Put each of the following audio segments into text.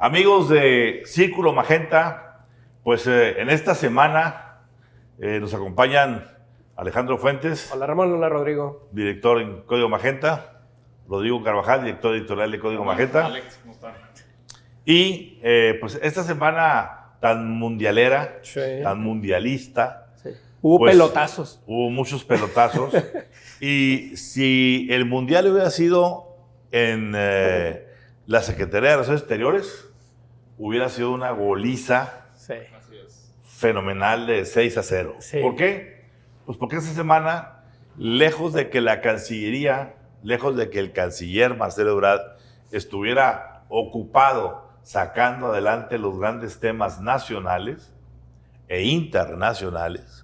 Amigos de Círculo Magenta, pues en esta semana nos acompañan Alejandro Fuentes. Hola Ramón, hola Rodrigo. Director en Código Magenta. Rodrigo Carvajal, director editorial de Código Magenta. Alex, ¿cómo están? Y pues esta semana tan mundialera, Sí. tan mundialista. Sí. Hubo pues, pelotazos. Hubo muchos pelotazos. Y si el mundial hubiera sido en la Secretaría de Relaciones Exteriores, hubiera sido una goliza Sí. Así es. fenomenal de 6-0. Sí. ¿Por qué? Pues porque esta semana, lejos de que la Cancillería, lejos de que el canciller Marcelo Ebrard estuviera ocupado sacando adelante los grandes temas nacionales e internacionales,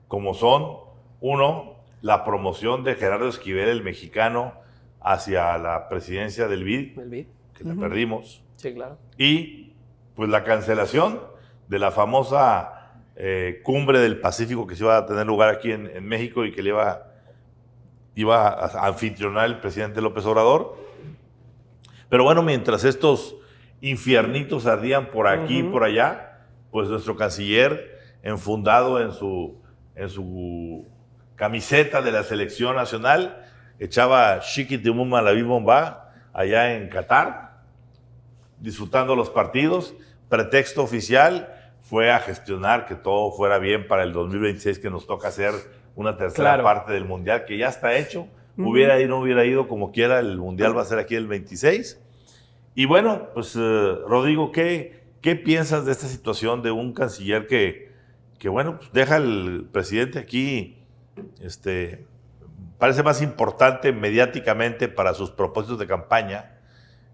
como son, uno, la promoción de Gerardo Esquivel, el mexicano, hacia la presidencia del BID, El beat. que la perdimos, Sí, claro. y pues la cancelación de la famosa cumbre del Pacífico que se iba a tener lugar aquí en México y que le iba a anfitrionar el presidente López Obrador. Pero bueno, mientras estos infiernitos ardían por aquí y por allá, pues nuestro canciller, enfundado en su camiseta de la selección nacional, echaba Chiquitimuma la Bimomba allá en Qatar, disfrutando los partidos. Pretexto oficial fue a gestionar que todo fuera bien para el 2026, que nos toca hacer una tercera parte del Mundial, que ya está hecho. Hubiera ido, no hubiera ido, como quiera, el Mundial va a ser aquí el 26. Y bueno, pues Rodrigo, ¿qué piensas de esta situación de un canciller que bueno, pues deja al presidente aquí, parece más importante mediáticamente para sus propósitos de campaña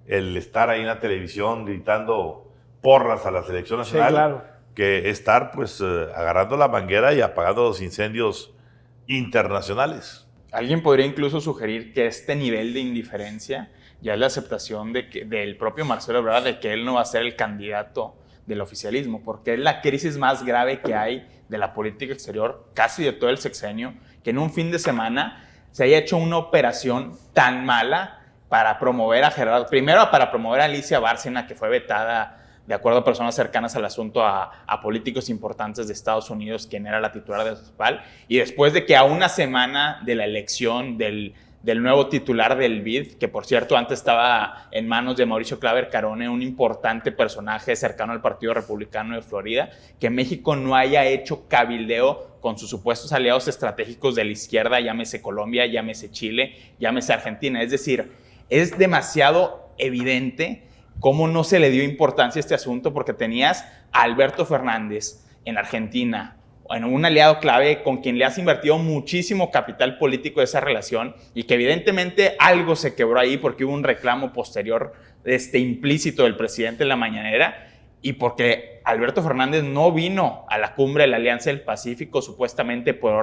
el estar ahí en la televisión gritando porras a la selección nacional, Sí, claro, que estar pues agarrando la manguera y apagando los incendios internacionales? Alguien podría incluso sugerir que este nivel de indiferencia ya es la aceptación del propio Marcelo Ebrard de que él no va a ser el candidato del oficialismo, porque es la crisis más grave que hay de la política exterior, casi de todo el sexenio, que en un fin de semana se haya hecho una operación tan mala para promover a Gerardo, primero para promover a Alicia Bárcena, que fue vetada de acuerdo a personas cercanas al asunto a políticos importantes de Estados Unidos, quien era la titular de CEPAL, y después de que a una semana de la elección del nuevo titular del BID, que por cierto antes estaba en manos de Mauricio Claver Carone, un importante personaje cercano al Partido Republicano de Florida, que México no haya hecho cabildeo con sus supuestos aliados estratégicos de la izquierda, llámese Colombia, llámese Chile, llámese Argentina. Es decir, es demasiado evidente cómo no se le dio importancia a este asunto, porque tenías a Alberto Fernández en Argentina, en un aliado clave con quien le has invertido muchísimo capital político de esa relación, y que evidentemente algo se quebró ahí porque hubo un reclamo posterior implícito del presidente en la mañanera, y porque Alberto Fernández no vino a la cumbre de la Alianza del Pacífico supuestamente por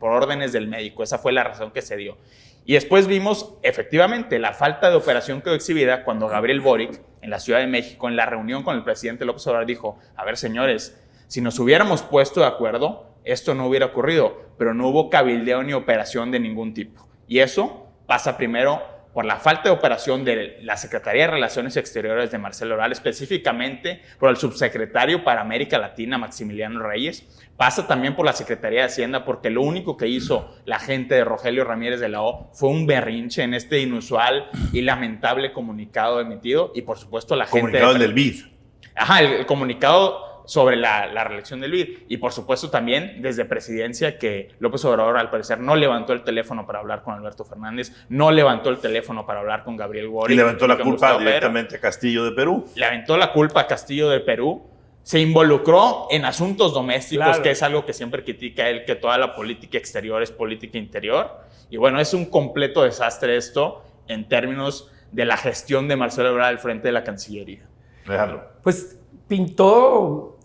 órdenes del médico. Esa fue la razón que se dio. Y después vimos, efectivamente, la falta de operación quedó exhibida cuando Gabriel Boric, en la Ciudad de México, en la reunión con el presidente López Obrador, dijo: a ver, señores, si nos hubiéramos puesto de acuerdo, esto no hubiera ocurrido, pero no hubo cabildeo ni operación de ningún tipo. Y eso pasa primero por la falta de operación de la Secretaría de Relaciones Exteriores de Marcelo Ebrard, específicamente por el subsecretario para América Latina, Maximiliano Reyes. Pasa también por la Secretaría de Hacienda, porque lo único que hizo la gente de Rogelio Ramírez de la O fue un berrinche en este inusual y lamentable comunicado emitido, y por supuesto la gente... Comunicado del BID. Ajá, el comunicado sobre la reelección del BID, y por supuesto también desde presidencia, que López Obrador al parecer no levantó el teléfono para hablar con Alberto Fernández, no levantó el teléfono para hablar con Gabriel Boric. Y levantó la culpa Gustavo directamente a Castillo de Perú. Le aventó la culpa a Castillo de Perú, se involucró en asuntos domésticos, Claro, que es algo que siempre critica él, que toda la política exterior es política interior. Y bueno, es un completo desastre esto en términos de la gestión de Marcelo Ebrard al frente de la Cancillería. Déjalo. Pues pintó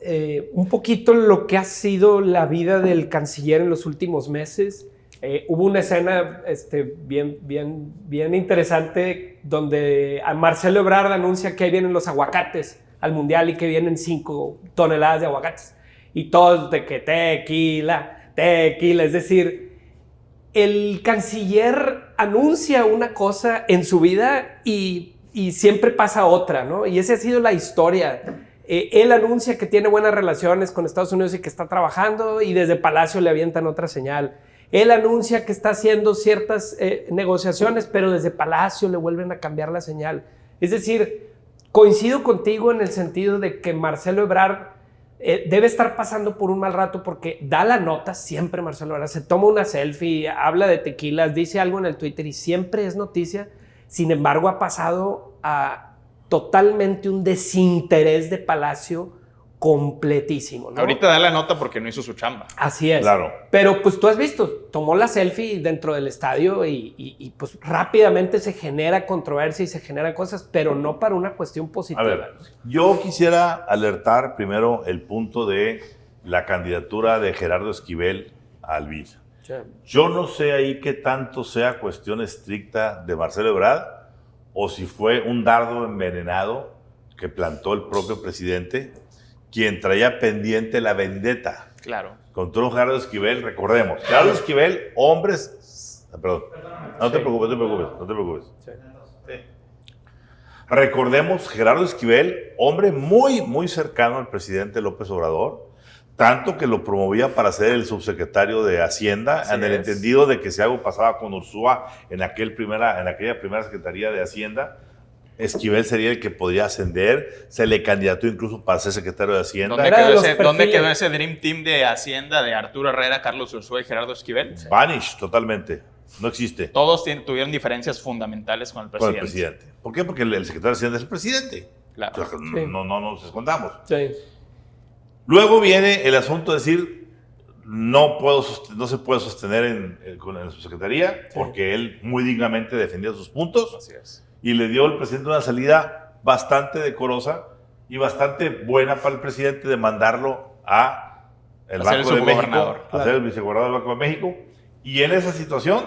un poquito lo que ha sido la vida del canciller en los últimos meses. Hubo una escena bien interesante donde Marcelo Ebrard anuncia que ahí vienen los aguacates al Mundial y que vienen 5 toneladas de aguacates. Y todos de que tequila, es decir, el canciller anuncia una cosa en su vida y y siempre pasa otra, ¿no? Y esa ha sido la historia. Él anuncia que tiene buenas relaciones con Estados Unidos y que está trabajando, y desde Palacio le avientan otra señal. Él anuncia que está haciendo ciertas negociaciones, pero desde Palacio le vuelven a cambiar la señal. Es decir, coincido contigo en el sentido de que Marcelo Ebrard debe estar pasando por un mal rato, porque da la nota siempre. Marcelo Ebrard se toma una selfie, habla de tequilas, dice algo en el Twitter y siempre es noticia. Sin embargo, ha pasado a totalmente un desinterés de Palacio completísimo, ¿no? Ahorita da la nota porque no hizo su chamba. Así es. Claro. Pero pues tú has visto, tomó la selfie dentro del estadio y pues rápidamente se genera controversia y se generan cosas, pero no para una cuestión positiva. A ver, yo quisiera alertar primero el punto de la candidatura de Gerardo Esquivel al BID. Sí. Yo no sé ahí qué tanto sea cuestión estricta de Marcelo Ebrard o si fue un dardo envenenado que plantó el propio presidente, quien traía pendiente la vendetta. Claro. Contra un Gerardo Esquivel, recordemos. Gerardo Esquivel, hombres... Perdón. No te preocupes. Sí. Recordemos, Gerardo Esquivel, hombre muy, muy cercano al presidente López Obrador, tanto que lo promovía para ser el subsecretario de Hacienda, Así en el es. entendido de que si algo pasaba con Ursúa en aquella primera Secretaría de Hacienda, Esquivel sería el que podía ascender, se le candidató incluso para ser secretario de Hacienda. ¿Dónde quedó ese Dream Team de Hacienda de Arturo Herrera, Carlos Ursúa y Gerardo Esquivel? Vanish totalmente, no existe. Todos tuvieron diferencias fundamentales con el Con presidente. el presidente. ¿Por qué? Porque el secretario de Hacienda es el presidente. Claro. O sea, no nos escondamos. Sí. Luego viene el asunto de decir, no se puede sostener con la subsecretaría, porque él muy dignamente defendía sus puntos. Así es. Y le dio al presidente una salida bastante decorosa y bastante buena para el presidente de mandarlo a el Banco de México, a ser el vicegobernador del Banco de México. Y en esa situación,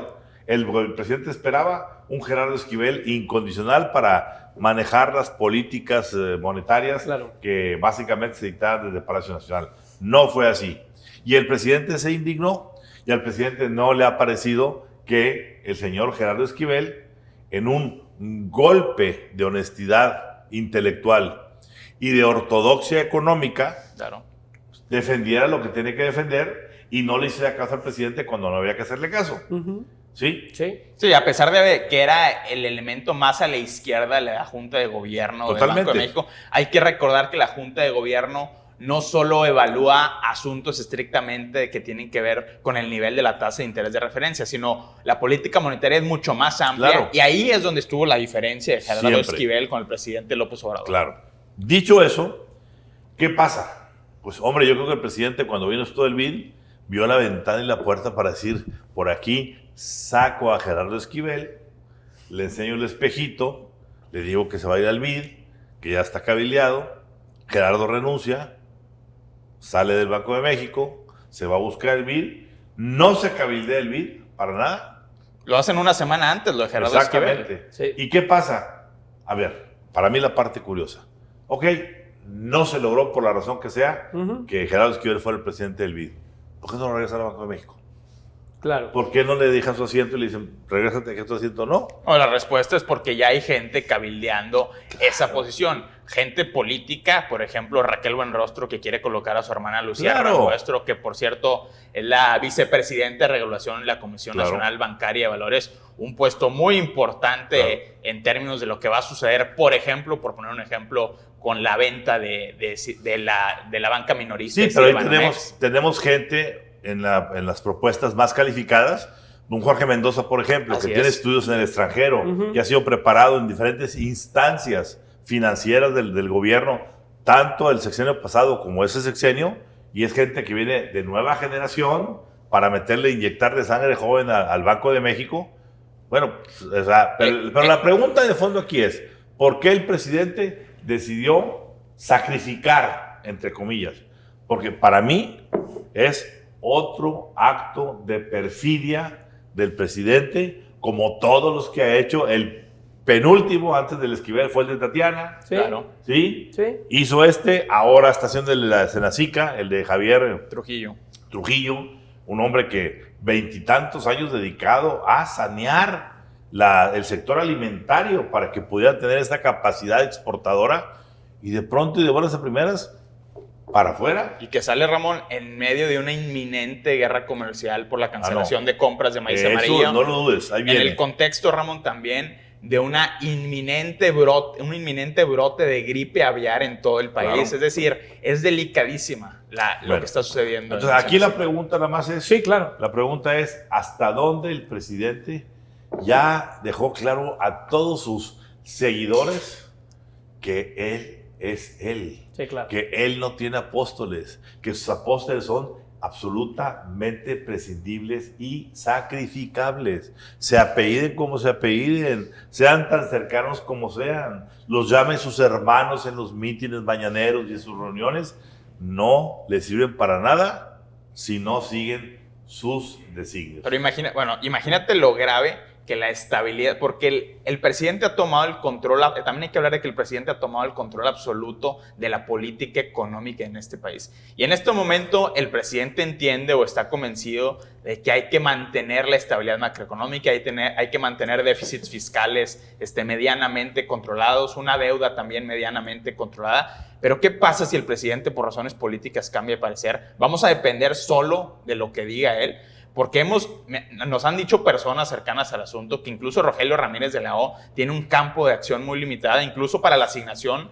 el presidente esperaba un Gerardo Esquivel incondicional para manejar las políticas monetarias que básicamente se dictaban desde Palacio Nacional. No fue así. Y el presidente se indignó, y al presidente no le ha parecido que el señor Gerardo Esquivel, en un golpe de honestidad intelectual y de ortodoxia económica, Claro. defendiera lo que tiene que defender y no le hiciera caso al presidente cuando no había que hacerle caso. Uh-huh. ¿Sí? Sí. Sí, a pesar de que era el elemento más a la izquierda de la Junta de Gobierno del Banco de México, hay que recordar que la Junta de Gobierno no solo evalúa asuntos estrictamente que tienen que ver con el nivel de la tasa de interés de referencia, sino la política monetaria es mucho más amplia. Claro. Y ahí es donde estuvo la diferencia de Gerardo Siempre. Esquivel con el presidente López Obrador. Claro. Dicho eso, ¿qué pasa? Pues hombre, yo creo que el presidente, cuando vino esto del BID, vio la ventana y la puerta para decir, por aquí saco a Gerardo Esquivel, le enseño el espejito, le digo que se va a ir al BID, que ya está cabildeado, Gerardo renuncia, sale del Banco de México, se va a buscar el BID, no se cabildea el BID para nada. Lo hacen una semana antes, lo de Gerardo Esquivel. Exactamente. Sí. ¿Y qué pasa? A ver, para mí la parte curiosa. Ok, no se logró por la razón que sea que Gerardo Esquivel fuera el presidente del BID. ¿Por qué no regresa al Banco de México? Claro. ¿Por qué no le dejan su asiento y le dicen, regrésate a tu asiento? No. No, la respuesta es porque ya hay gente cabildeando esa posición. Gente política, por ejemplo, Raquel Buenrostro, que quiere colocar a su hermana Lucía Buenrostro, que por cierto es la vicepresidenta de regulación de la Comisión Nacional Bancaria de Valores, un puesto muy importante en términos de lo que va a suceder, por ejemplo, por poner un ejemplo, con la venta de la banca minorista. Sí, pero ahí tenemos gente en las propuestas más calificadas, un Jorge Mendoza, por ejemplo, que tiene estudios en el extranjero, que ha sido preparado en diferentes instancias financieras del gobierno, tanto el sexenio pasado como ese sexenio, y es gente que viene de nueva generación para inyectarle sangre joven al Banco de México. Bueno, o sea, pero la pregunta de fondo aquí es, ¿por qué el presidente decidió sacrificar, entre comillas? Porque para mí es otro acto de perfidia del presidente, como todos los que ha hecho. El penúltimo antes del Esquivel fue el de Tatiana. Sí. Claro. ¿Sí? Sí. Hizo ahora está haciendo el de la Senacica, el de Javier Trujillo, un hombre que 20 y tantos años dedicado a sanear el sector alimentario para que pudiera tener esta capacidad exportadora, y de pronto y de buenas a primeras, para afuera. Y que sale, Ramón, en medio de una inminente guerra comercial por la cancelación de compras de maíz amarillo. No lo dudes, ahí viene. En el contexto, Ramón, también de un inminente brote de gripe aviar en todo el país. Claro. Es decir, es delicadísima lo que está sucediendo. Entonces, aquí la pregunta nada más es... Sí, claro. La pregunta es, ¿hasta dónde el presidente ya dejó claro a todos sus seguidores que él es él? Sí, claro. Que él no tiene apóstoles, que sus apóstoles son absolutamente prescindibles y sacrificables. Se apelliden como se apelliden, sean tan cercanos como sean, los llamen sus hermanos en los mítines mañaneros y en sus reuniones, no les sirven para nada si no siguen sus designios. Pero imagínate lo grave que la estabilidad, porque el presidente ha tomado el control, también hay que hablar de que el presidente ha tomado el control absoluto de la política económica en este país. Y en este momento el presidente entiende o está convencido de que hay que mantener la estabilidad macroeconómica, hay que mantener déficits fiscales medianamente controlados, una deuda también medianamente controlada. Pero ¿qué pasa si el presidente por razones políticas cambia de parecer? ¿Vamos a depender solo de lo que diga él? Porque nos han dicho personas cercanas al asunto que incluso Rogelio Ramírez de la O tiene un campo de acción muy limitado, incluso para la asignación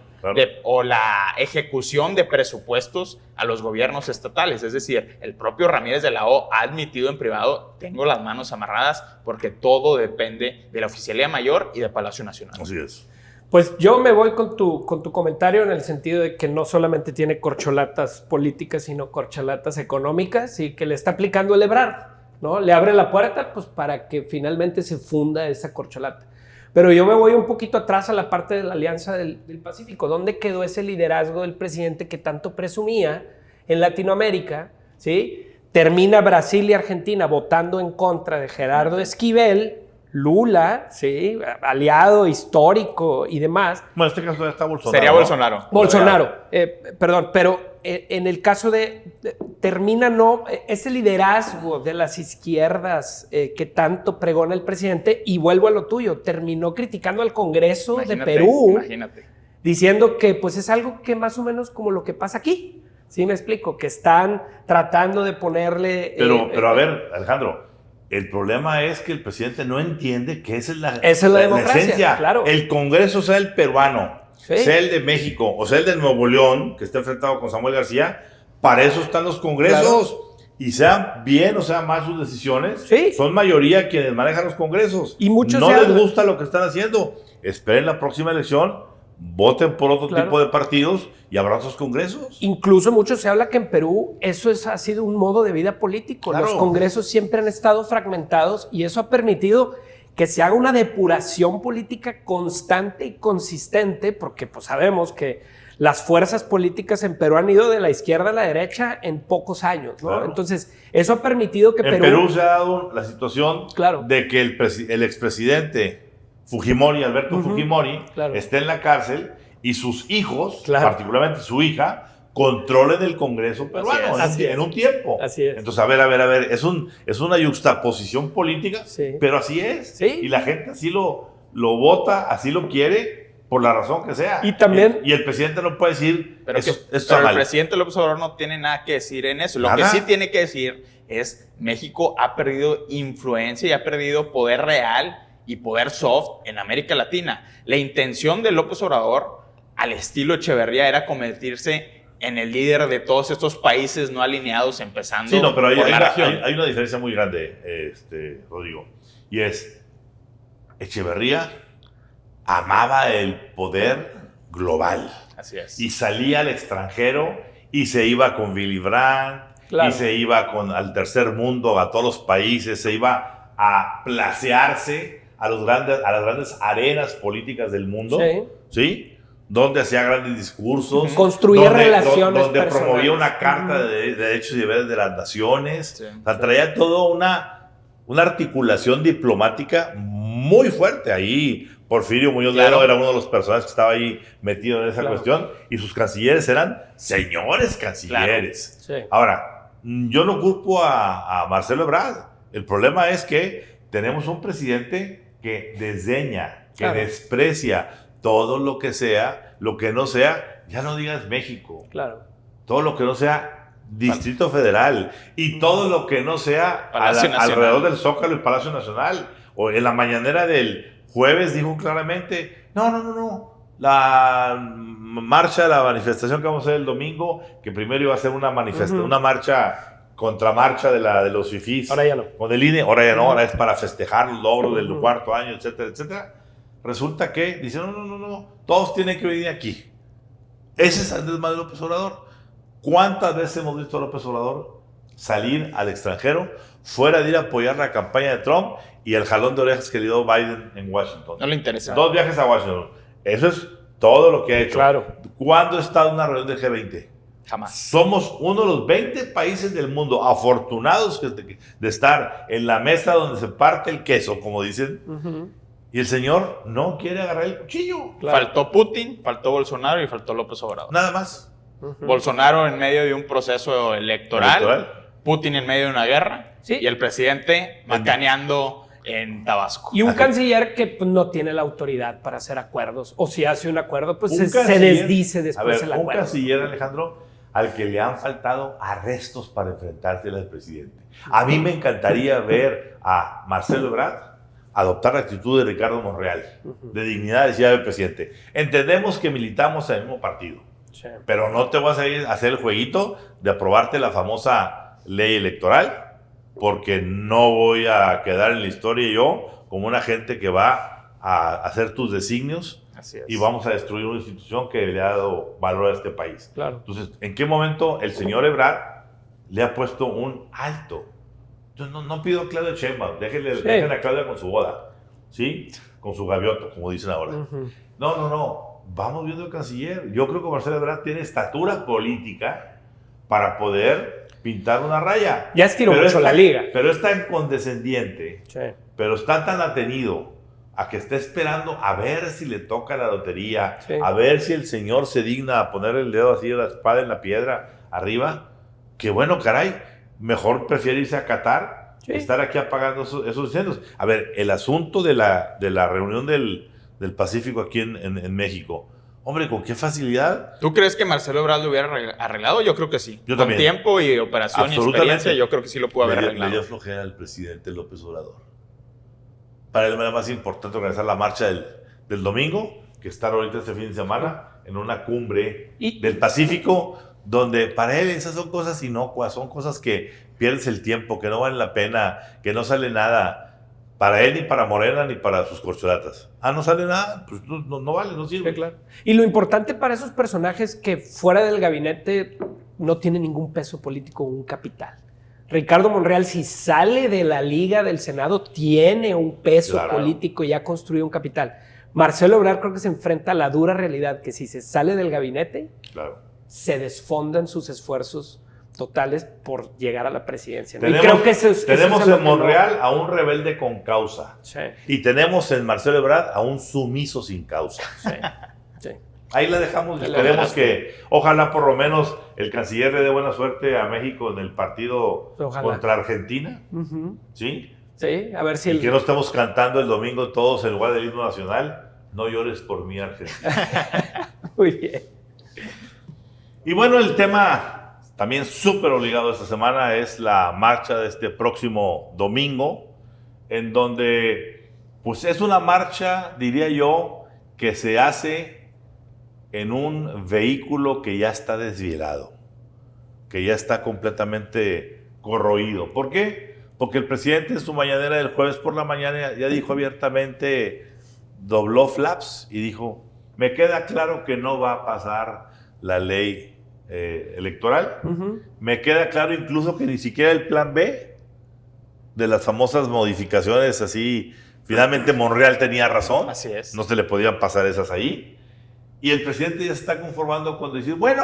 o la ejecución de presupuestos a los gobiernos estatales. Es decir, el propio Ramírez de la O ha admitido en privado: tengo las manos amarradas porque todo depende de la Oficialía Mayor y de Palacio Nacional. Así es. Pues yo me voy con tu comentario en el sentido de que no solamente tiene corcholatas políticas, sino corcholatas económicas, y que le está aplicando el Ebrard, ¿no? Le abre la puerta pues para que finalmente se funda esa corcholata. Pero yo me voy un poquito atrás a la parte de la Alianza del Pacífico. ¿Dónde quedó ese liderazgo del presidente que tanto presumía en Latinoamérica? ¿Sí? Termina Brasil y Argentina votando en contra de Gerardo Esquivel, Lula, ¿sí? Aliado histórico y demás. Bueno, en este caso ya está Bolsonaro. Sería Bolsonaro. ¿No? Bolsonaro, perdón, pero en el caso termina ese liderazgo de las izquierdas que tanto pregona el presidente, y vuelvo a lo tuyo, terminó criticando al Congreso de Perú, diciendo que pues es algo que más o menos como lo que pasa aquí. ¿Sí me explico? Que están tratando de ponerle... Pero a ver, Alejandro, el problema es que el presidente no entiende que esa es la democracia, esencia. Claro. El Congreso, sea el peruano, sí, sea el de México o sea el de Nuevo León, que está enfrentado con Samuel García, para eso están los congresos. Claro. Y sean bien o sean mal sus decisiones, sí, son mayoría quienes manejan los congresos. Y muchos no les gusta lo que están haciendo. Esperen la próxima elección, voten por otro tipo de partidos y habrá otros congresos. Incluso mucho se habla que en Perú eso ha sido un modo de vida político. Claro. Los congresos siempre han estado fragmentados y eso ha permitido que se haga una depuración política constante y consistente, porque pues sabemos que las fuerzas políticas en Perú han ido de la izquierda a la derecha en pocos años, ¿no? Claro. Entonces, eso ha permitido que en Perú se ha dado la situación de que el expresidente Fujimori, Alberto Fujimori, esté en la cárcel y sus hijos, particularmente su hija, controlen el Congreso peruano en un tiempo. Así es. Entonces, a ver, es una yuxtaposición política, pero así es. Sí. Y la gente así lo vota, así lo quiere, por la razón que sea. Y también... Y el presidente no puede decir... Pero el presidente López Obrador no tiene nada que decir en eso. Lo que sí tiene que decir es: México ha perdido influencia y ha perdido poder real y poder soft en América Latina. La intención de López Obrador, al estilo Echeverría, era convertirse en el líder de todos estos países no alineados, empezando pero por la región. Hay una diferencia muy grande, Rodrigo, y es: Echeverría amaba el poder global. Así es. Y salía al extranjero y se iba con Willy Brandt, y se iba al tercer mundo, a todos los países, se iba a placearse a las grandes arenas políticas del mundo, ¿sí? Donde hacía grandes discursos, construía relaciones donde personales, promovía una carta de derechos y deberes de las naciones. O sea, traía toda una articulación diplomática muy fuerte. Ahí Porfirio Muñoz Ledo era uno de los personajes que estaba ahí metido en esa cuestión, y sus cancilleres eran señores cancilleres. Ahora, yo no culpo a Marcelo Ebrard. El problema es que tenemos un presidente que desdeña, que Claro. desprecia todo lo que no sea, ya no digas México, Claro. todo lo que no sea Distrito Federal y todo lo que no sea Palacio Nacional. alrededor del Zócalo y Palacio Nacional. O en la mañanera del jueves dijo claramente, no, la marcha, la manifestación que vamos a hacer el domingo, que primero iba a ser una marcha, contramarcha de los fifís. Ahora ya no. Con el INE, ahora ya no, ahora es para festejar los logros del cuarto año, etcétera, etcétera. Resulta que dice, no, todos tienen que venir aquí. Ese es Andrés Manuel López Obrador. ¿Cuántas veces hemos visto a López Obrador salir al extranjero fuera de ir a apoyar la campaña de Trump y el jalón de orejas que le dio Biden en Washington? No le interesa. 2 viajes a Washington. Eso es todo lo que ha hecho. Claro. ¿Cuándo está en una reunión del G20? Jamás. Somos uno de los 20 países del mundo afortunados de estar en la mesa donde se parte el queso, como dicen, y el señor no quiere agarrar el cuchillo. Claro. Faltó Putin, faltó Bolsonaro y faltó López Obrador. Nada más. Bolsonaro en medio de un proceso electoral, Putin en medio de una guerra, Sí. y el presidente macaneando en Tabasco. Y un canciller que pues, no tiene la autoridad para hacer acuerdos. O si hace un acuerdo, pues Un se canciller- desdice A después ver, el un acuerdo. canciller, Alejandro, al que le han faltado arrestos para enfrentarse al presidente. A mí me encantaría ver a Marcelo Ebrard adoptar la actitud de Ricardo Monreal, de dignidad, decía el presidente. Entendemos que militamos en el mismo partido, Sí. pero no te vas a ir a hacer el jueguito de aprobarte la famosa ley electoral, porque no voy a quedar en la historia yo como una gente que va a hacer tus designios Así es. y vamos a destruir una institución que le ha dado valor a este país. Claro. Entonces, ¿en qué momento el señor Ebrard le ha puesto un alto? Yo no pido a Claudia Sheinbaum, dejen a Claudia con su boda, ¿sí? Con su gaviota, como dicen ahora. No, vamos viendo el canciller. Yo creo que Marcelo Ebrard tiene estatura política para poder pintar una raya. Ya estiró mucho la liga. Pero es tan condescendiente, Sí. pero está tan atenido a que está esperando a ver si le toca la lotería, Sí. a ver si el señor se digna a poner el dedo así de la espada en la piedra arriba, que bueno, caray, mejor prefiere irse a Qatar, Sí. estar aquí apagando esos incendios. A ver, el asunto de la reunión del Pacífico aquí en México, hombre, ¿con qué facilidad? ¿Tú crees que Marcelo Ebrard lo hubiera arreglado? Yo creo que sí. Yo Con también. tiempo y operación y Absolutamente. experiencia, yo creo que sí lo pudo haber Le arreglado. dio flojera al presidente López Obrador. Para él era más importante organizar la marcha del domingo que estar ahorita este fin de semana en una cumbre del Pacífico, donde para él esas son cosas inocuas, son cosas que pierdes el tiempo, que no valen la pena, que no sale nada para él, ni para Morena, ni para sus corcholatas. No sale nada, pues no vale, no sirve. Sí, claro. Y lo importante para esos personajes que fuera del gabinete no tienen ningún peso político o un capital. Ricardo Monreal, si sale de la Liga del Senado, tiene un peso Claro. político y ha construido un capital. Marcelo Ebrard creo que se enfrenta a la dura realidad que si se sale del gabinete, Claro. se desfondan sus esfuerzos totales por llegar a la presidencia, ¿no? Tenemos, Y creo que eso es lo en que Monreal a un rebelde con causa. Sí, Y tenemos en Marcelo Ebrard a un sumiso sin causa. sí, sí. Ahí la dejamos y Ahí la esperemos dejaste. que ojalá por lo menos el canciller le dé buena suerte a México en el partido Ojalá. contra Argentina, Ujú. ¿sí? Sí, a ver si Y que no estemos cantando el domingo todos en lugar del himno nacional, no llores por mí, Argentina. Muy bien. Y bueno, el tema también súper obligado esta semana es la marcha de este próximo domingo, en donde pues es una marcha, diría yo, que se hace en un vehículo que ya está desvielado, que ya está completamente corroído. ¿Por qué? Porque el presidente en su mañanera del jueves por la mañana ya dijo abiertamente, dobló flaps y dijo, me queda claro que no va a pasar la ley electoral. Ujú. Me queda claro incluso que ni siquiera el plan B de las famosas modificaciones así, finalmente Monreal tenía razón, Así es. no se le podían pasar esas ahí. Y el presidente ya se está conformando con decir, bueno,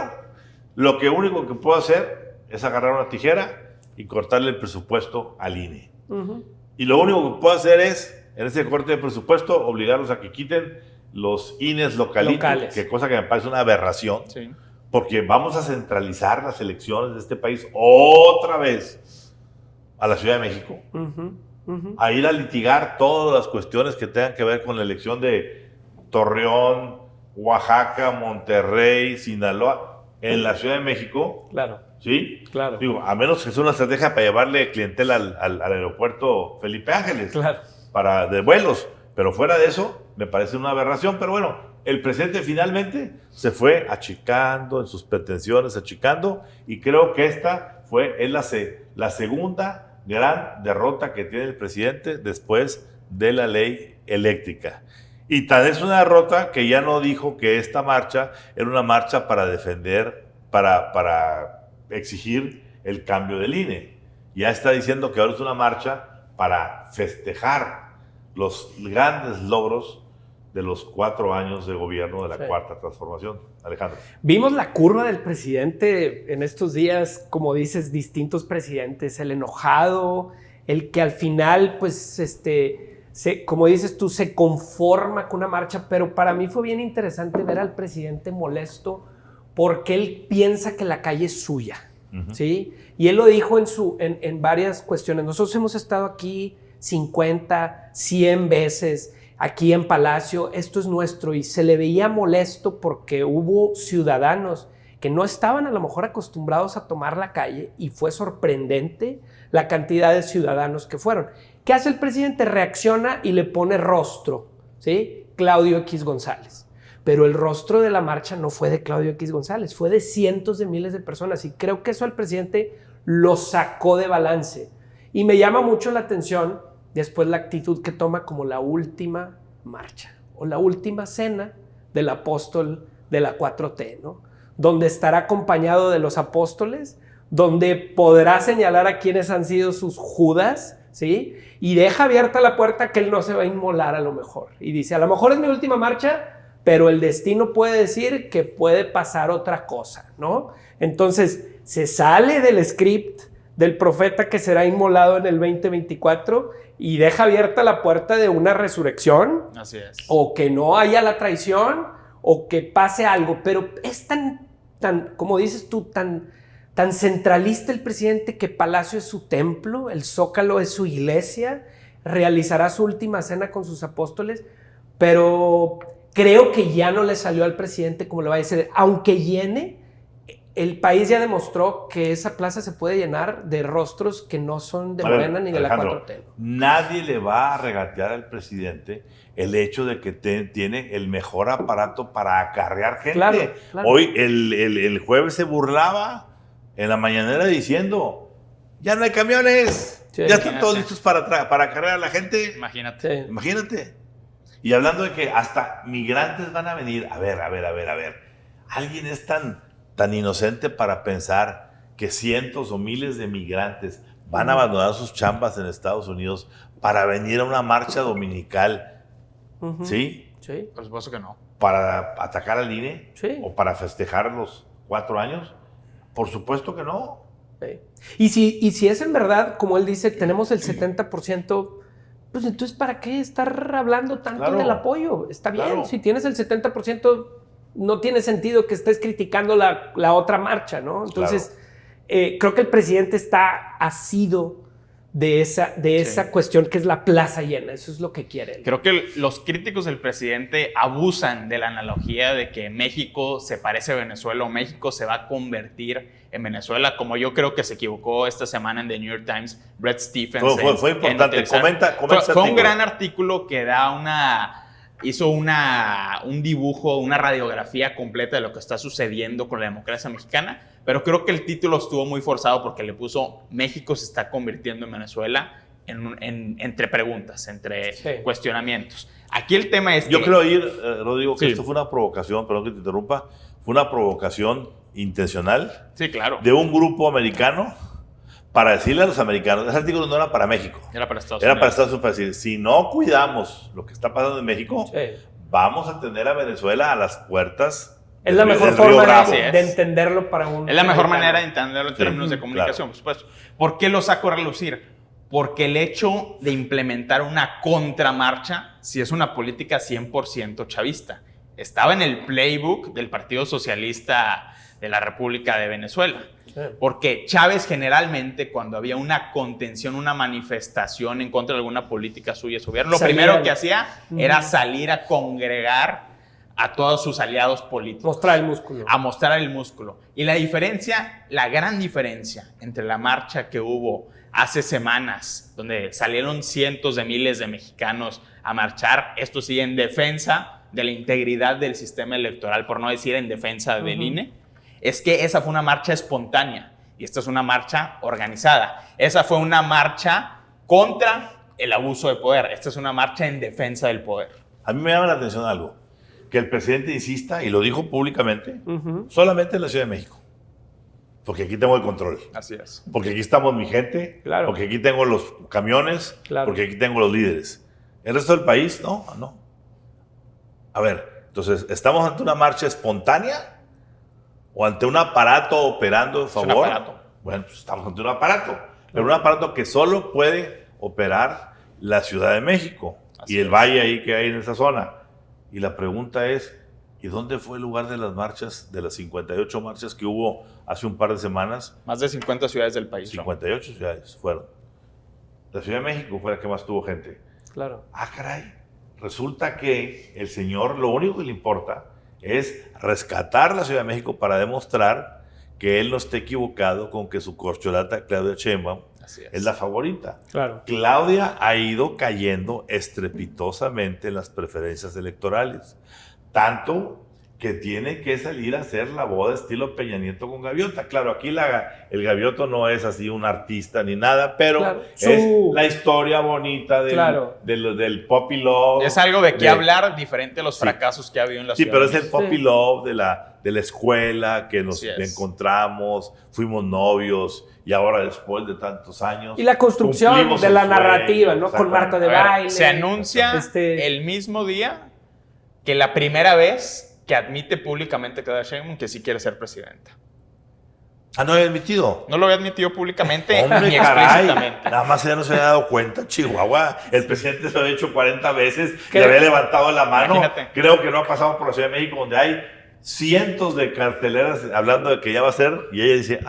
lo que único que puedo hacer es agarrar una tijera y cortarle el presupuesto al INE. Ujú. Y lo único que puedo hacer es, en ese corte de presupuesto, obligarlos a que quiten los INEs localitos, Locales. que cosa que me parece una aberración, Sí. porque vamos a centralizar las elecciones de este país otra vez a la Ciudad de México. Ujú. a ir a litigar todas las cuestiones que tengan que ver con la elección de Torreón, Oaxaca, Monterrey, Sinaloa, en la Ciudad de México. Claro. ¿Sí? Claro. Digo, a menos que sea una estrategia para llevarle clientela al aeropuerto Felipe Ángeles. Claro. De vuelos. Pero fuera de eso, me parece una aberración. Pero bueno, el presidente finalmente se fue achicando en sus pretensiones, achicando. Y creo que esta es la segunda gran derrota que tiene el presidente después de la ley eléctrica. Y tal es una derrota que ya no dijo que esta marcha era una marcha para defender, para exigir el cambio del INE. Ya está diciendo que ahora es una marcha para festejar los grandes logros de los 4 años de gobierno de la Cuarta Transformación. Alejandro. Vimos la curva del presidente en estos días, como dices, distintos presidentes, el enojado, el que al final, pues, como dices tú, se conforma con una marcha, pero para mí fue bien interesante ver al presidente molesto porque él piensa que la calle es suya, ¿sí? Y él lo dijo en varias cuestiones. Nosotros hemos estado aquí 50, 100 veces, aquí en Palacio, esto es nuestro, y se le veía molesto porque hubo ciudadanos que no estaban a lo mejor acostumbrados a tomar la calle y fue sorprendente la cantidad de ciudadanos que fueron. ¿Qué hace el presidente? Reacciona y le pone rostro, ¿sí? Claudio X González. Pero el rostro de la marcha no fue de Claudio X González, fue de cientos de miles de personas y creo que eso al presidente lo sacó de balance. Y me llama mucho la atención después la actitud que toma como la última marcha o la última cena del apóstol de la 4T, ¿no? Donde estará acompañado de los apóstoles, donde podrá señalar a quienes han sido sus Judas, ¿sí? Y deja abierta la puerta que él no se va a inmolar a lo mejor. Y dice, a lo mejor es mi última marcha, pero el destino puede decir que puede pasar otra cosa, ¿no? Entonces, se sale del script del profeta que será inmolado en el 2024 y deja abierta la puerta de una resurrección. Así es. O que no haya la traición, o que pase algo. Pero es tan como dices tú, tan centralista el presidente que Palacio es su templo, el Zócalo es su iglesia, realizará su última cena con sus apóstoles, pero creo que ya no le salió al presidente como le va a decir, aunque llene, el país ya demostró que esa plaza se puede llenar de rostros que no son de Morena ni de la 4T. Nadie le va a regatear al presidente el hecho de que tiene el mejor aparato para acarrear gente. Claro. Hoy, el jueves se burlaba en la mañanera diciendo, ya no hay camiones, sí, ya están todos listos para acarrear a la gente. Imagínate. Sí. Imagínate. Y hablando de que hasta migrantes van a venir. A ver. ¿Alguien es tan inocente para pensar que cientos o miles de migrantes van a abandonar sus chambas en Estados Unidos para venir a una marcha dominical? ¿Sí? Sí. Por supuesto que no. ¿Para atacar al INE? Sí. ¿O para festejar los 4 años? Por supuesto que no. Sí. Y si es en verdad, como él dice, tenemos el 70%, pues entonces ¿para qué estar hablando tanto del apoyo? Está bien, claro. Si tienes el 70%, no tiene sentido que estés criticando la otra marcha, ¿no? Entonces, creo que el presidente está asido de esa cuestión que es la plaza llena. Eso es lo que quiere él. Creo que los críticos del presidente abusan de la analogía de que México se parece a Venezuela o México se va a convertir en Venezuela, como yo creo que se equivocó esta semana en The New York Times, Bret Stephens. Fue importante. Comenta fue un gran artículo que hizo un dibujo, una radiografía completa de lo que está sucediendo con la democracia mexicana, pero creo que el título estuvo muy forzado porque le puso México se está convirtiendo en Venezuela entre preguntas, entre cuestionamientos. Aquí el tema es Yo creo, Rodrigo, que esto fue una provocación, perdón que te interrumpa, fue una provocación intencional de un grupo americano para decirle a los americanos, ese artículo no era para México. Era para Estados Unidos. Era para Estados Unidos, para decir, si no cuidamos lo que está pasando en México, vamos a tener a Venezuela a las puertas. Es la mejor forma de entenderlo para un... Es la mejor manera de entenderlo en términos de comunicación, por supuesto. ¿Por qué lo saco a relucir? Porque el hecho de implementar una contramarcha sí es una política 100% chavista. Estaba en el playbook del Partido Socialista de la República de Venezuela. Sí. Porque Chávez generalmente, cuando había una contención, una manifestación en contra de alguna política suya, su gobierno, lo primero que hacía era salir a congregar a todos sus aliados políticos. Mostrar el músculo. A mostrar el músculo. Y la diferencia, la gran diferencia entre la marcha que hubo hace semanas, donde salieron cientos de miles de mexicanos a marchar, esto sí, en defensa de la integridad del sistema electoral, por no decir en defensa del INE, es que esa fue una marcha espontánea y esta es una marcha organizada. Esa fue una marcha contra el abuso de poder. Esta es una marcha en defensa del poder. A mí me llama la atención algo, que el presidente insista, y lo dijo públicamente, solamente en la Ciudad de México. Porque aquí tengo el control. Así es. Porque aquí estamos mi gente, Claro. porque aquí tengo los camiones, Claro. porque aquí tengo los líderes. El resto del país, no. A ver, entonces, ¿estamos ante una marcha espontánea o ante un aparato operando en favor? Es un aparato. Bueno, pues estamos ante un aparato, pero un aparato que solo puede operar la Ciudad de México Así y el es. valle ahí que hay en esa zona. Y la pregunta es, ¿y dónde fue el lugar de las marchas, de las 58 marchas que hubo hace un par de semanas? Más de 50 ciudades del país. 58 ciudades fueron. La Ciudad de México fue la que más tuvo gente. Claro. Ah, caray. Resulta que el señor lo único que le importa es rescatar la Ciudad de México para demostrar que él no está equivocado con que su corcholata Claudia Sheinbaum Así es la favorita. Claro. Claudia ha ido cayendo estrepitosamente en las preferencias electorales. Tanto que tiene que salir a hacer la boda estilo Peña Nieto con Gaviota. Claro, aquí el Gavioto no es así un artista ni nada, pero Claro. es la historia bonita del Poppy Love. Es algo de qué hablar diferente a los fracasos que ha habido en la Sí, ciudad. pero es el Poppy Love de la escuela que nos Así es. encontramos, fuimos novios y ahora después de tantos años. Y la construcción cumplimos de el la sueño, narrativa, ¿no? Con Marta de A ver, baile. se anuncia el mismo día que la primera vez que admite públicamente Claudia Sheinbaum que sí quiere ser presidenta. Ah, no había admitido. No lo había admitido públicamente Hombre, ni caray, explícitamente. nada más ella no se había dado cuenta, Chihuahua. El presidente se lo había hecho 40 veces, ¿Qué? le había levantado la mano. Imagínate. Creo que no ha pasado por la Ciudad de México, donde hay cientos de carteleras hablando de que ya va a ser, y ella dice,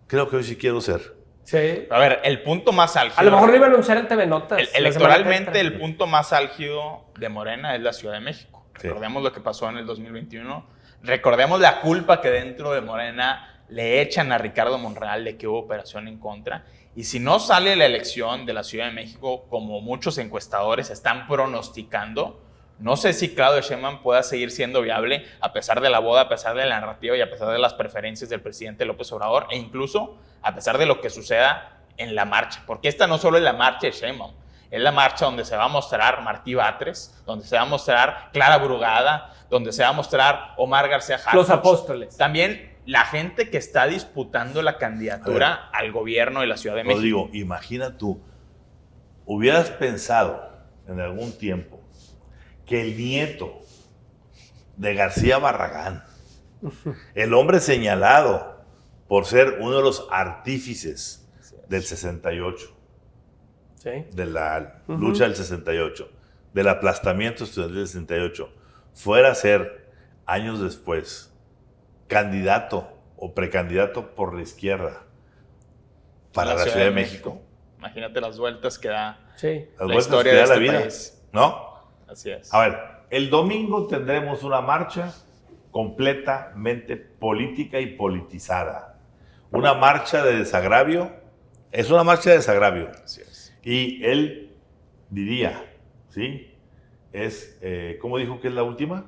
creo que hoy sí quiero ser. Sí. A ver, el punto más álgido. A lo mejor lo iba a anunciar en TV Notas. Electoralmente, el punto más álgido de Morena es la Ciudad de México. Sí. Recordemos lo que pasó en el 2021. Recordemos la culpa que dentro de Morena le echan a Ricardo Monreal de que hubo operación en contra. Y si no sale la elección de la Ciudad de México, como muchos encuestadores están pronosticando, no sé si Claudia Sheinbaum pueda seguir siendo viable a pesar de la boda, a pesar de la narrativa y a pesar de las preferencias del presidente López Obrador, e incluso a pesar de lo que suceda en la marcha. Porque esta no solo es la marcha de Sheinbaum, es la marcha donde se va a mostrar Martí Batres, donde se va a mostrar Clara Brugada, donde se va a mostrar Omar García Harfuch. Los apóstoles. También la gente que está disputando la candidatura al gobierno de la Ciudad de México. Rodrigo, imagina tú, hubieras pensado en algún tiempo que el nieto de García Barragán, el hombre señalado por ser uno de los artífices del 68, Sí. de la lucha del 68, del aplastamiento estudiantil del 68, fuera a ser años después candidato o precandidato por la izquierda para la Ciudad de México. Imagínate las vueltas que da Sí. Las la vueltas historia que de da la este vida, país. ¿no? Así es. A ver, el domingo tendremos una marcha completamente política y politizada. Una marcha de desagravio. Es una marcha de desagravio. Así es. Y él diría, ¿sí? ¿Cómo dijo que es la última?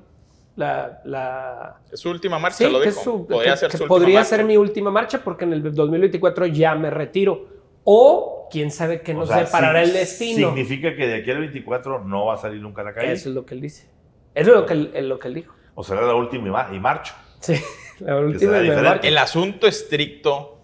Es su última marcha, Sí, lo que, dijo. Podría ser su última podría marcha. ser mi última marcha porque en el 2024 ya me retiro. O quién sabe qué O nos sea, deparará sí, el destino. Significa que de aquí al 24 no va a salir nunca a la calle. Eso es lo que él dice. Eso es lo que él dijo. O será la última y marcho. Sí, la será última de diferente. marcha. El asunto estricto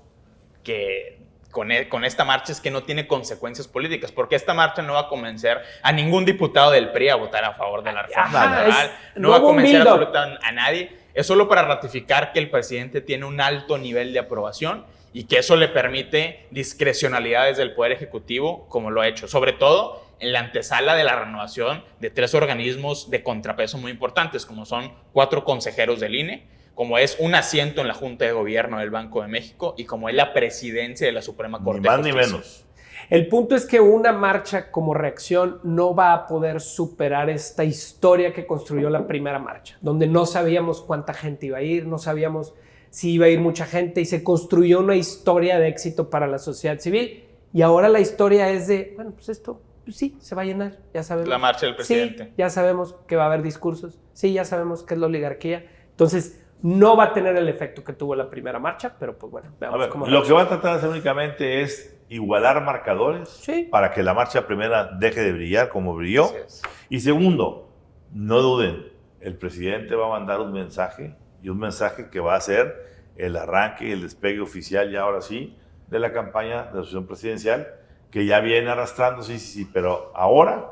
que con esta marcha es que no tiene consecuencias políticas, porque esta marcha no va a convencer a ningún diputado del PRI a votar a favor de la reforma Ajá, laboral, es- no va a hubo un convencer build-up. absolutamente a nadie. Es solo para ratificar que el presidente tiene un alto nivel de aprobación y que eso le permite discrecionalidades del Poder Ejecutivo, como lo ha hecho, sobre todo en la antesala de la renovación de 3 organismos de contrapeso muy importantes, como son 4 consejeros del INE, como es un asiento en la Junta de Gobierno del Banco de México y como es la presidencia de la Suprema Corte Ni más de ni Justicia. menos. El punto es que una marcha como reacción no va a poder superar esta historia que construyó la primera marcha, donde no sabíamos cuánta gente iba a ir, no sabíamos si iba a ir mucha gente y se construyó una historia de éxito para la sociedad civil y ahora la historia es de, bueno, pues esto, pues sí, se va a llenar, ya sabemos. La marcha del presidente. Sí, ya sabemos que va a haber discursos, sí, ya sabemos que es la oligarquía, entonces no va a tener el efecto que tuvo la primera marcha, pero pues bueno, veamos A ver, cómo lo que va a tratar de hacer únicamente es igualar marcadores Sí. para que la marcha primera deje de brillar como brilló. Así es. Y segundo, no duden, el presidente va a mandar un mensaje y un mensaje que va a ser el arranque y el despegue oficial ya ahora sí de la campaña de la asociación presidencial que ya viene arrastrando, sí, pero ahora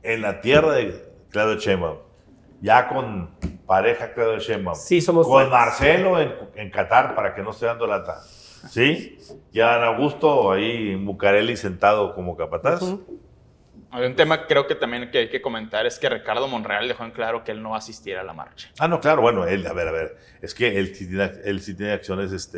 en la tierra de Claudio Sheinbaum, ya con pareja Claudio Sheinbaum, Sí, somos con fans. Marcelo en Qatar para que no esté dando lata, ¿sí? Y a Dan Augusto ahí Bucareli sentado como capataz. Ujú. Hay un tema creo que también que hay que comentar es que Ricardo Monreal dejó en claro que él no va a asistir a la marcha. Ah, no, claro, bueno, él, a ver, es que él sí tiene acciones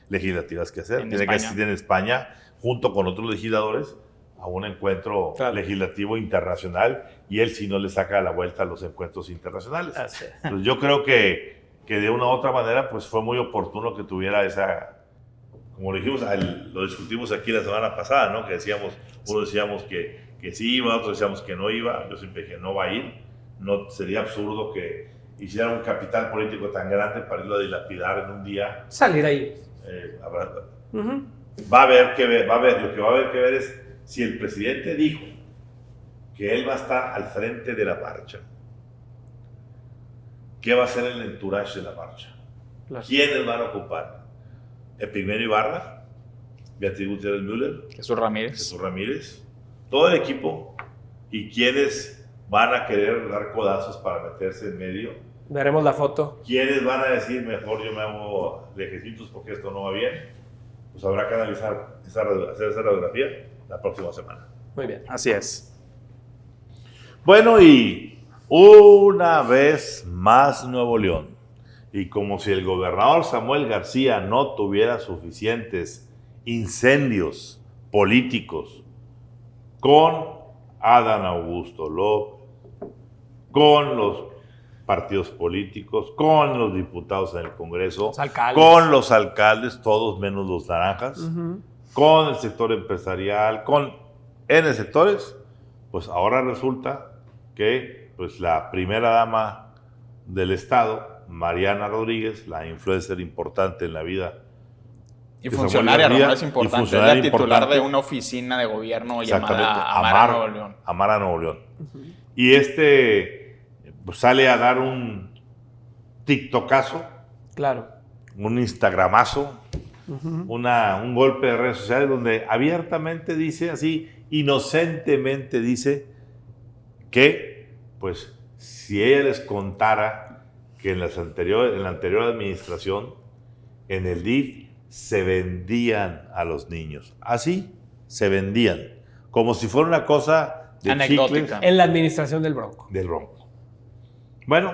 legislativas que hacer. En Tiene que España. asistir en España junto con otros legisladores a un encuentro Claro. legislativo internacional y él sí no le saca la vuelta a los encuentros internacionales. Así es. Pues yo creo que de una u otra manera pues fue muy oportuno que tuviera esa, como lo dijimos, lo discutimos aquí la semana pasada, ¿no? Que decíamos, uno decíamos que sí iba, otros decíamos que no iba, yo siempre dije no va a ir, no, sería absurdo que hiciera un capital político tan grande para irlo a dilapidar en un día. Salir ahí. Ujú. Va a haber que ver, lo que va a haber que ver es si el presidente dijo que él va a estar al frente de la marcha, ¿qué va a ser el entourage de la marcha? Claro. ¿Quiénes van a ocupar? Epigmenio Ibarra, Beatriz Gutiérrez Müller, Jesús Ramírez. Jesús Ramírez, todo el equipo, y quiénes van a querer dar codazos para meterse en medio, Veremos la foto. quiénes van a decir mejor yo me hago lejecitos porque esto no va bien, pues habrá que analizar, hacer esa radiografía la próxima semana. Muy bien. Así es. Bueno, y una vez más Nuevo León, y como si el gobernador Samuel García no tuviera suficientes incendios políticos con Adán Augusto López, con los partidos políticos, con los diputados en el Congreso, Los alcaldes. con los alcaldes, todos menos los naranjas, Ujú. con el sector empresarial, con N sectores, pues ahora resulta que pues, la primera dama del Estado, Mariana Rodríguez, la influencer importante en la vida Y de funcionaria, Samuel García, Ramón, es importante. y Es funcionaria la titular importante. de una oficina de gobierno Exactamente, llamada Amara Nuevo León. Amara Nuevo León. Y pues, sale a dar un TikTokazo, Claro. un Instagramazo, Ujú. un golpe de redes sociales donde abiertamente dice así, inocentemente dice que, pues, si ella les contara que en la anterior administración, en el DIF, se vendían a los niños. Así, se vendían. Como si fuera una cosa de Anecdótica. chicles En la administración del Bronco. del Bronco. Bueno,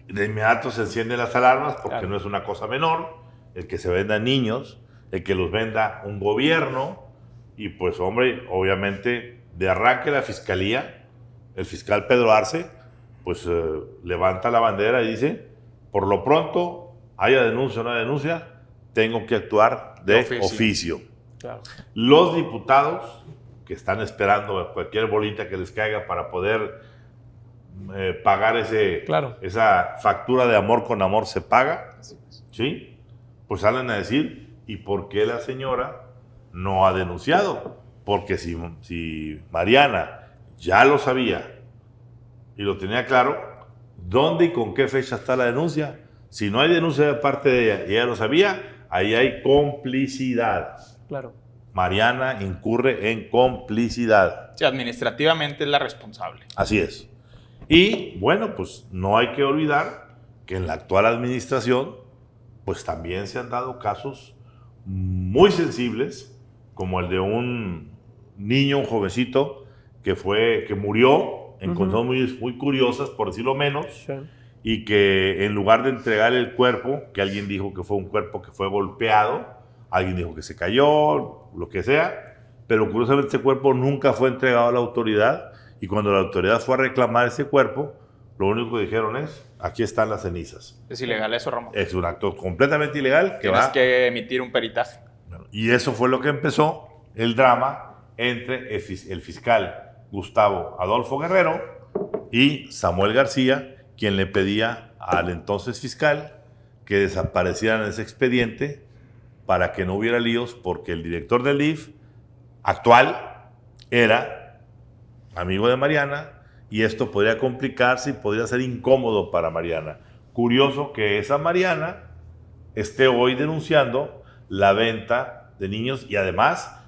de inmediato se encienden las alarmas porque Claro. no es una cosa menor el que se vendan niños, el que los venda un gobierno y pues hombre, obviamente de arranque la fiscalía, el fiscal Pedro Arce, pues levanta la bandera y dice, por lo pronto, haya denuncia o no denuncia, tengo que actuar de oficio. Claro. Los diputados que están esperando cualquier bolita que les caiga para poder pagar Claro. esa factura de amor con amor se paga, ¿sí? Pues salen a decir, ¿y por qué la señora no ha denunciado? Porque si Mariana ya lo sabía y lo tenía claro, ¿dónde y con qué fecha está la denuncia? Si no hay denuncia de parte de ella y ella lo sabía, ahí hay complicidad. Claro. Mariana incurre en complicidad. Sí, administrativamente es la responsable. Así es. Y bueno, pues no hay que olvidar que en la actual administración, pues también se han dado casos muy sensibles, como el de un niño, un jovencito, que murió en Ujú. condiciones muy curiosas, por decirlo menos, Sí. y que en lugar de entregar el cuerpo, que alguien dijo que fue un cuerpo que fue golpeado, alguien dijo que se cayó, lo que sea, pero curiosamente ese cuerpo nunca fue entregado a la autoridad, y cuando la autoridad fue a reclamar ese cuerpo, lo único que dijeron es, aquí están las cenizas. ¿Es ilegal eso, Ramón? Es un acto completamente ilegal. Tienes que emitir un peritaje. Y eso fue lo que empezó el drama entre el fiscal Gustavo Adolfo Guerrero y Samuel García, quien le pedía al entonces fiscal que desaparecieran ese expediente para que no hubiera líos, porque el director del DIF actual era amigo de Mariana y esto podría complicarse y podría ser incómodo para Mariana. Curioso que esa Mariana esté hoy denunciando la venta de niños y además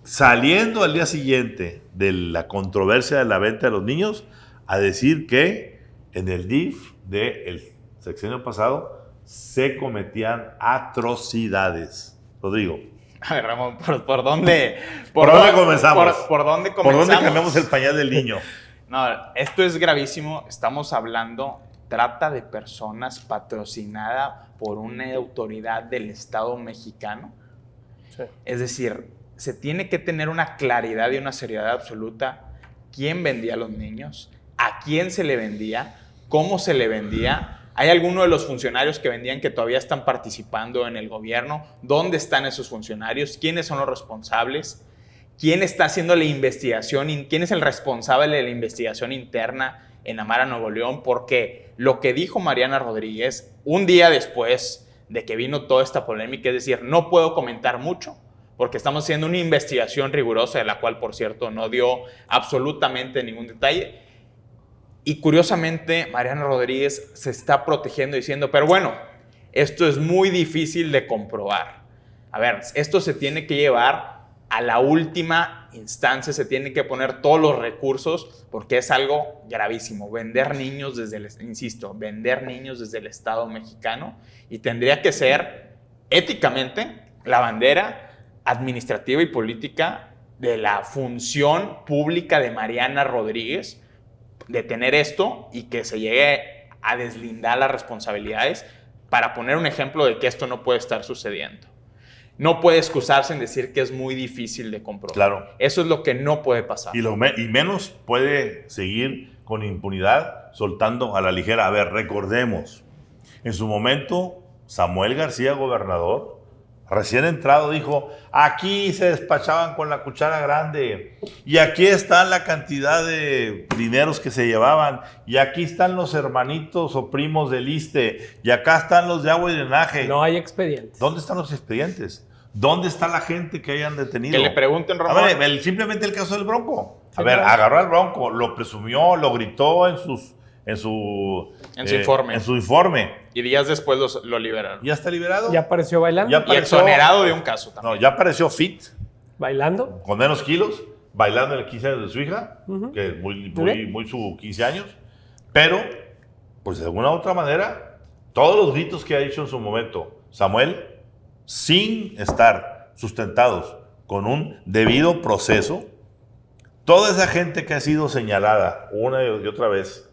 saliendo al día siguiente de la controversia de la venta de los niños a decir que en el DIF del sexenio pasado se cometían atrocidades. Rodrigo. A ver, Ramón, ¿por dónde? ¿Por dónde comenzamos? ¿Por dónde comenzamos? ¿Por dónde cambiamos el pañal del niño? No, esto es gravísimo. Estamos hablando trata de personas patrocinada por una autoridad del Estado mexicano. Sí. Es decir, se tiene que tener una claridad y una seriedad absoluta. ¿Quién vendía a los niños? ¿A quién se le vendía? ¿Cómo se le vendía? ¿Hay alguno de los funcionarios que vendían que todavía están participando en el gobierno? ¿Dónde están esos funcionarios? ¿Quiénes son los responsables? ¿Quién está haciendo la investigación? ¿Quién es el responsable de la investigación interna en Amara, Nuevo León? Porque lo que dijo Mariana Rodríguez un día después de que vino toda esta polémica, es decir, no puedo comentar mucho porque estamos haciendo una investigación rigurosa de la cual, por cierto, no dio absolutamente ningún detalle. Y curiosamente, Mariana Rodríguez se está protegiendo diciendo, pero bueno, esto es muy difícil de comprobar. A ver, esto se tiene que llevar a la última instancia, se tiene que poner todos los recursos porque es algo gravísimo. Vender niños desde vender niños desde el Estado mexicano y tendría que ser éticamente la bandera administrativa y política de la función pública de Mariana Rodríguez de tener esto y que se llegue a deslindar las responsabilidades para poner un ejemplo de que esto no puede estar sucediendo. No puede excusarse en decir que es muy difícil de comprobar. Claro. Eso es lo que no puede pasar. Y menos puede seguir con impunidad soltando a la ligera. A ver, recordemos, en su momento Samuel García, gobernador, recién entrado, dijo, aquí se despachaban con la cuchara grande y aquí está la cantidad de dineros que se llevaban y aquí están los hermanitos o primos del ISSSTE y acá están los de agua y drenaje. No hay expedientes. ¿Dónde están los expedientes? ¿Dónde está la gente que hayan detenido? Que le pregunten, Ramón. A ver, simplemente el caso del Bronco. A ver, agarró al Bronco, lo presumió, lo gritó en su informe. Y días después lo liberaron. ¿Ya está liberado? ¿Ya apareció bailando? Y exonerado de un caso también. No, ya apareció fit. ¿Bailando? Con menos kilos, bailando en el 15 años de su hija, que es muy su 15 años. Pero, pues de alguna u otra manera, todos los gritos que ha dicho en su momento Samuel, sin estar sustentados con un debido proceso, toda esa gente que ha sido señalada una y otra vez,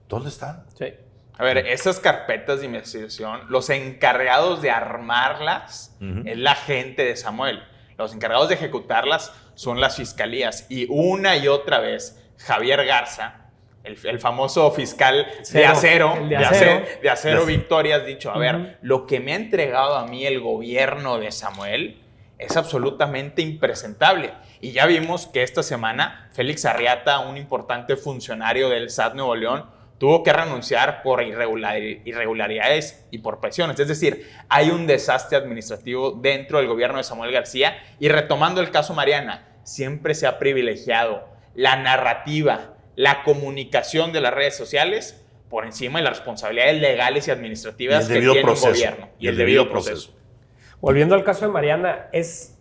¿dónde están? Sí. A ver, esas carpetas de investigación, los encargados de armarlas es la gente de Samuel. Los encargados de ejecutarlas son las fiscalías. Y una y otra vez, Javier Garza, el famoso fiscal de acero Victoria, has dicho, a ver, lo que me ha entregado a mí el gobierno de Samuel es absolutamente impresentable. Y ya vimos que esta semana Félix Arriata, un importante funcionario del SAT Nuevo León, tuvo que renunciar por irregularidades y por presiones. Es decir, hay un desastre administrativo dentro del gobierno de Samuel García. Y retomando el caso Mariana, siempre se ha privilegiado la narrativa, la comunicación de las redes sociales por encima de las responsabilidades legales y administrativas que tiene un gobierno. Y el debido proceso. Volviendo al caso de Mariana, es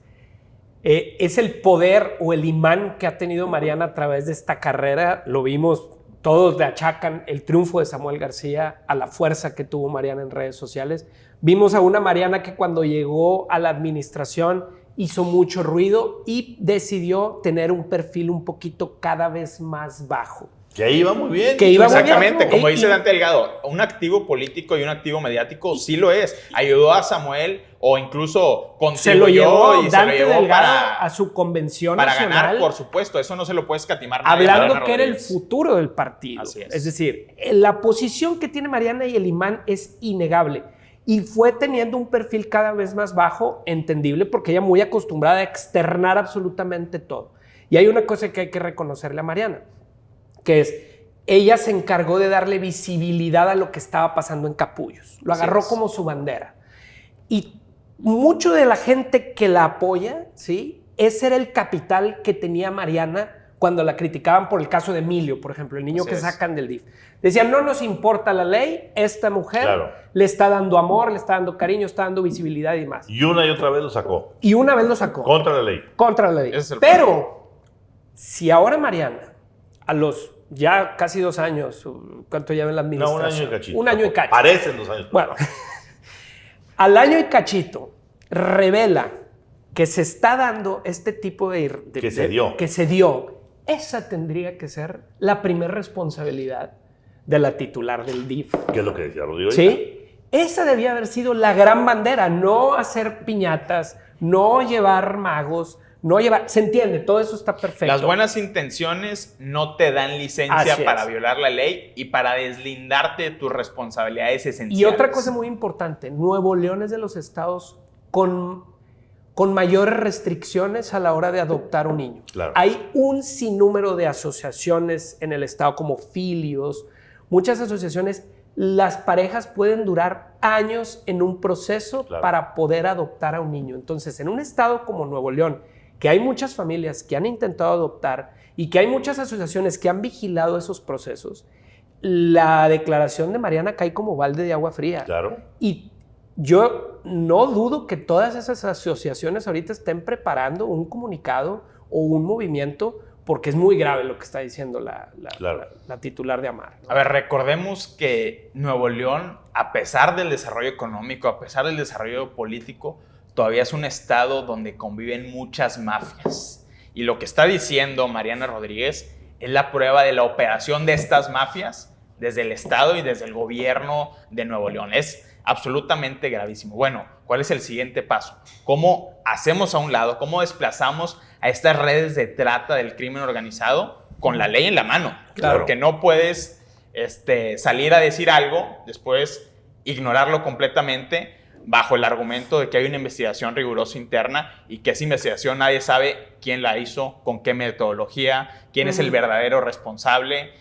el poder o el imán que ha tenido Mariana a través de esta carrera. Lo vimos, todos le achacan el triunfo de Samuel García a la fuerza que tuvo Mariana en redes sociales. Vimos a una Mariana que cuando llegó a la administración hizo mucho ruido y decidió tener un perfil un poquito cada vez más bajo. Que ahí iba muy bien. Que iba muy bien. Exactamente, como dice Dante Delgado, un activo político y un activo mediático sí lo es. Ayudó a Samuel o incluso se lo contribuyó llevó y Dante se lo llevó Delgado a su convención para nacional, ganar, por supuesto. Eso no se lo puede escatimar nadie. hablando Mariana que era el Rodríguez. futuro del partido. Así es. Es decir, la posición que tiene Mariana y el imán es innegable. Y fue teniendo un perfil cada vez más bajo, entendible, porque ella muy acostumbrada a externar absolutamente todo. Y hay una cosa que hay que reconocerle a Mariana, que es, ella se encargó de darle visibilidad a lo que estaba pasando en Capullos. Lo agarró como su bandera. Y mucho de la gente que la apoya, ¿sí? Ese era el capital que tenía Mariana cuando la criticaban por el caso de Emilio, por ejemplo, el niño que sacan del DIF. Decían, no nos importa la ley, esta mujer le está dando amor, le está dando cariño, está dando visibilidad y más. Y una y otra vez lo sacó. Y una vez lo sacó. Contra la ley. Contra la ley. Pero, si ahora Mariana, a los ya casi 2 años, ¿cuánto lleva en la administración? No, 1 año y cachito. 1 año y cachito. Parecen 2 años. Bueno, al año y cachito revela que se está dando este tipo de que se dio. Que se dio. Esa tendría que ser la primera responsabilidad de la titular del DIF. ¿Qué es lo que decía Rodrigo? ¿Sí? Esa debía haber sido la gran bandera, no hacer piñatas, no llevar magos, no llevar... Se entiende, todo eso está perfecto. Las buenas intenciones no te dan licencia para violar la ley y para deslindarte de tus responsabilidades esenciales. Y otra cosa muy importante, Nuevo León es de los estados con mayores restricciones a la hora de adoptar un niño. Claro. Hay un sinnúmero de asociaciones en el estado como Filios, muchas asociaciones. Las parejas pueden durar años en un proceso para poder adoptar a un niño. Entonces, en un estado como Nuevo León, que hay muchas familias que han intentado adoptar y que hay muchas asociaciones que han vigilado esos procesos, la declaración de Mariana cae como balde de agua fría. Claro. Y yo no dudo que todas esas asociaciones ahorita estén preparando un comunicado o un movimiento, porque es muy grave lo que está diciendo la titular de AMAR, ¿no? A ver, recordemos que Nuevo León, a pesar del desarrollo económico, a pesar del desarrollo político, todavía es un estado donde conviven muchas mafias. Y lo que está diciendo Mariana Rodríguez es la prueba de la operación de estas mafias desde el estado y desde el gobierno de Nuevo León. Es absolutamente gravísimo. Bueno, ¿cuál es el siguiente paso? ¿Cómo hacemos a un lado? ¿Cómo desplazamos a estas redes de trata del crimen organizado con la ley en la mano? Claro. Porque no puedes salir a decir algo, después ignorarlo completamente bajo el argumento de que hay una investigación rigurosa interna y que esa investigación nadie sabe quién la hizo, con qué metodología, quién es el verdadero responsable,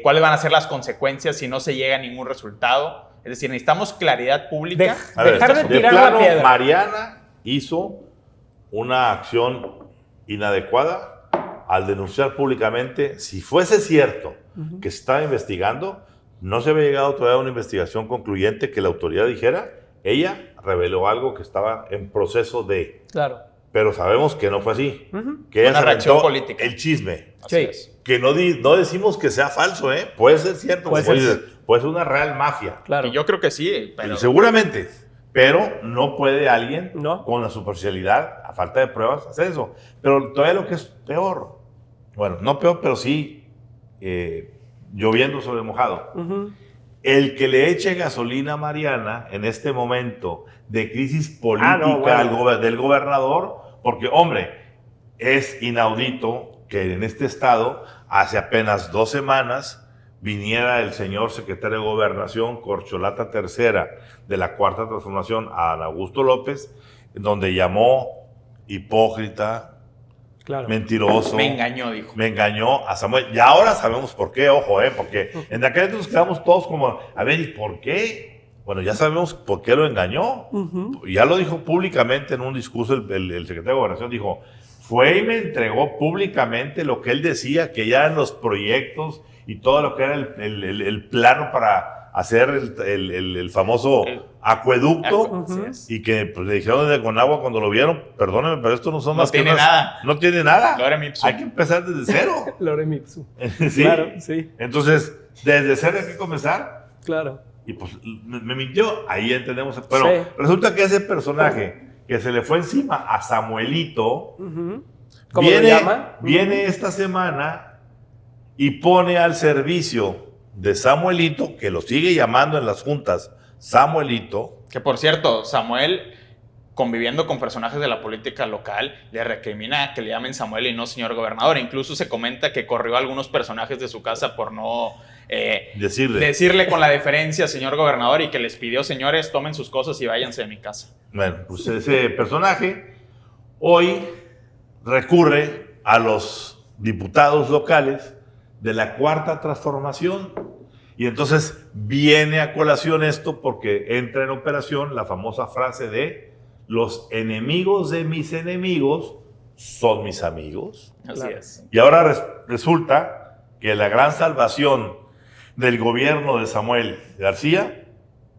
cuáles van a ser las consecuencias si no se llega a ningún resultado. Es decir, necesitamos claridad pública. Dejar de tirar la piedra. Mariana hizo una acción inadecuada al denunciar públicamente, si fuese cierto que se estaba investigando, no se había llegado todavía a una investigación concluyente que la autoridad dijera, ella reveló algo que estaba en proceso de... Claro. Pero sabemos que no fue así. Que ella una reacción política. El chisme. Así es. Que no decimos que sea falso, ¿eh? Puede ser cierto. Puede ser una real mafia. Claro. Y yo creo que sí, pero... Seguramente. Pero no puede alguien No. con la superficialidad, a falta de pruebas, hacer eso. Pero todavía lo que es peor, bueno, no peor, pero sí lloviendo sobre mojado. El que le eche gasolina a Mariana en este momento de crisis política del gobernador, porque, hombre, es inaudito que en este estado, hace apenas 2 semanas, viniera el señor secretario de Gobernación, Corcholata Tercera, de la Cuarta Transformación, a Augusto López, donde llamó hipócrita, mentiroso. Me engañó, dijo. Me engañó a Samuel. Y ahora sabemos por qué, ojo, porque en aquel entonces nos quedamos todos como, a ver, ¿y por qué? Bueno, ya sabemos por qué lo engañó. Ya lo dijo públicamente en un discurso el secretario de Gobernación, dijo, fue y me entregó públicamente lo que él decía, que ya en los proyectos y todo lo que era el plano para hacer el famoso acueducto, y que pues, le dijeron de Conagua cuando lo vieron, perdónenme, pero esto no son más que nada. No tiene nada. Lorem ipsum. Hay que empezar desde cero. Lorem ipsum. ¿Sí? Claro, sí. Entonces, desde cero hay que comenzar. Claro. Y pues me mintió, ahí entendemos. Pero resulta que ese personaje que se le fue encima a Samuelito, ¿Cómo lo llama? Viene esta semana y pone al servicio de Samuelito, que lo sigue llamando en las juntas Samuelito. Que por cierto, Samuel, conviviendo con personajes de la política local, le recrimina que le llamen Samuel y no señor gobernador. Incluso se comenta que corrió a algunos personajes de su casa por no decirle con la deferencia señor gobernador, y que les pidió: señores, tomen sus cosas y váyanse de mi casa. Bueno, pues ese personaje hoy recurre a los diputados locales de la Cuarta Transformación, y entonces viene a colación esto porque entra en operación la famosa frase de: los enemigos de mis enemigos son mis amigos. Así es. Y ahora resulta que la gran salvación del gobierno de Samuel García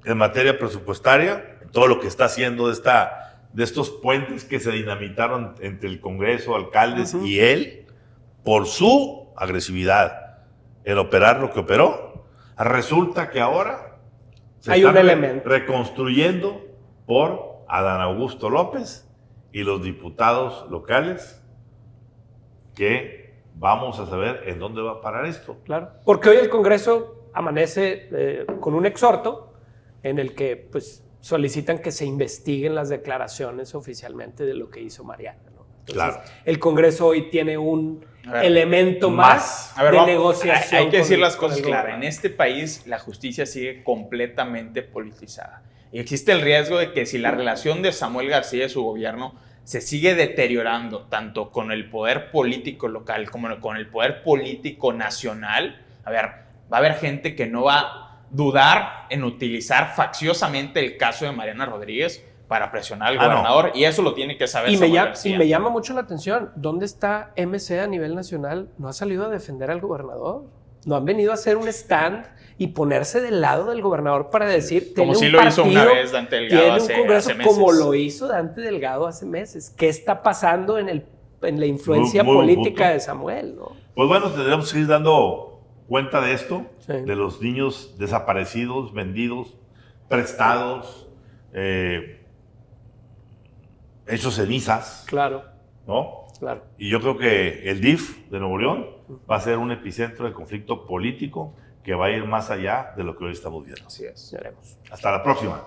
en materia presupuestaria, todo lo que está haciendo de estos puentes que se dinamitaron entre el Congreso, alcaldes y él, por su agresividad en operar lo que operó, resulta que ahora se hay están un elemento reconstruyendo por Adán Augusto López y los diputados locales, que vamos a saber en dónde va a parar esto. Claro, porque hoy el Congreso amanece con un exhorto en el que pues, solicitan que se investiguen las declaraciones oficialmente de lo que hizo Mariana, ¿no? Entonces, Claro. El Congreso hoy tiene un elemento más de negociación. Hay que decir las cosas claras. En este país la justicia sigue completamente politizada. Y existe el riesgo de que si la relación de Samuel García y su gobierno se sigue deteriorando tanto con el poder político local como con el poder político nacional, va a haber gente que no va a dudar en utilizar facciosamente el caso de Mariana Rodríguez para presionar al gobernador, y eso lo tiene que saber Samuel García. Y me llama mucho la atención, ¿dónde está MC a nivel nacional? ¿No ha salido a defender al gobernador? ¿No han venido a hacer un stand y ponerse del lado del gobernador para decir, como si un lo partido, hizo una vez Dante Delgado hace meses? Como lo hizo Dante Delgado hace meses. ¿Qué está pasando en la influencia política de Samuel, ¿no? Pues bueno, tendremos que ir dando cuenta de esto, sí, de los niños desaparecidos, vendidos, prestados, hechos cenizas. Claro. ¿No? Claro. Y yo creo que el DIF de Nuevo León va a ser un epicentro de conflicto político que va a ir más allá de lo que hoy estamos viendo. Así es. Veremos. Hasta la próxima.